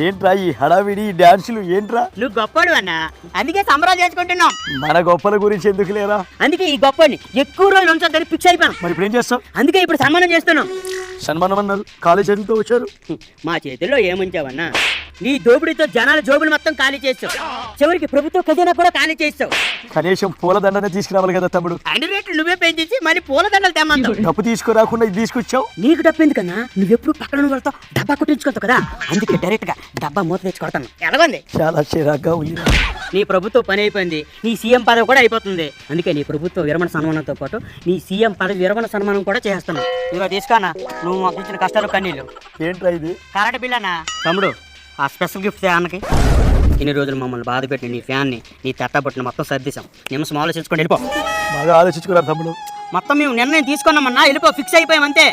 ఏంట్రా ఈ హడావిడి డాన్సులు ఏంట్రా? నువ్వు గొప్పడు అన్న, అందుకే సంబరాలు చేసుకుంటున్నాం. మన గొప్పల గురించి ఎందుకు లేరా? అందుకే ఈ గొప్పని ఎక్కువ రోజులు ఉంచొద్దని ఫిక్స్ అయిపోయాం. మరి ఇప్పుడు ఏం చేస్తాం? అందుకే ఇప్పుడు సన్మానం చేస్తున్నాం. సన్మానం అన్నారు, కాలేజ్ ఎంతో వచ్చారు. మా చేతుల్లో ఏముంచావన్నా? నీ దోపిడీతో జనాల జోబులు మొత్తం ఖాళీ చేస్తావు, చివరికి ప్రభుత్వ ఖజానా కూడా ఖాళీ చేస్తావు. కనీసం పూలదండనే తీసుకురావాలి కదా తమ్ముడు. అన్ని రేట్లు నువ్వే పెంచేసి మరి పూలదండలు తెమ్మంటావు. డబ్బు తీసుకురాకుండా ఇది తీసుకొచ్చావు. నీకు డబ్బు ఎందుకన్నా? నువ్వెప్పుడు పక్కన వెళ్తావు, డబ్బా కొట్టించుకుంటావు కదా, అందుకే డైరెక్ట్ గా డబ్బా మూత తెచ్చి కొడతాను. ఎలాగోంది? చాలా చిరాగ్గా ఉంది. నీ ప్రభుత్వ పని అయిపోయింది, నీ సీఎం పదవి కూడా అయిపోతుంది. అందుకే నీ ప్రభుత్వ విరమణ సన్మానంతో పాటు నీ సీఎం పదవి విరమణ సన్మానం కూడా చేస్తాను. ఇదిగో తీసుకోనా, నువ్వు మాకు ఇచ్చిన కష్టాలు కన్నీళ్ళు. ఏంట్రా ఇది? కరెంట్ బిల్ అన్నా. తమ్ముడు, ఆ స్పెషల్ గిఫ్ట్ అన్నకి. ఇన్ని రోజులు మమ్మల్ని బాధ పెట్టిన నీ ఫ్యాన్ని, నీ తట్టబొట్టిన మొత్తం సర్దిశాం. నిమిషం ఆలోచించుకొని వెళ్ళిపో. బాగా ఆలోచించుకున్నారు తమ్ముడు. మొత్తం మేము నిర్ణయం తీసుకున్నామన్నా, వెళ్ళిపో, ఫిక్స్ అయిపోయాం అంతే.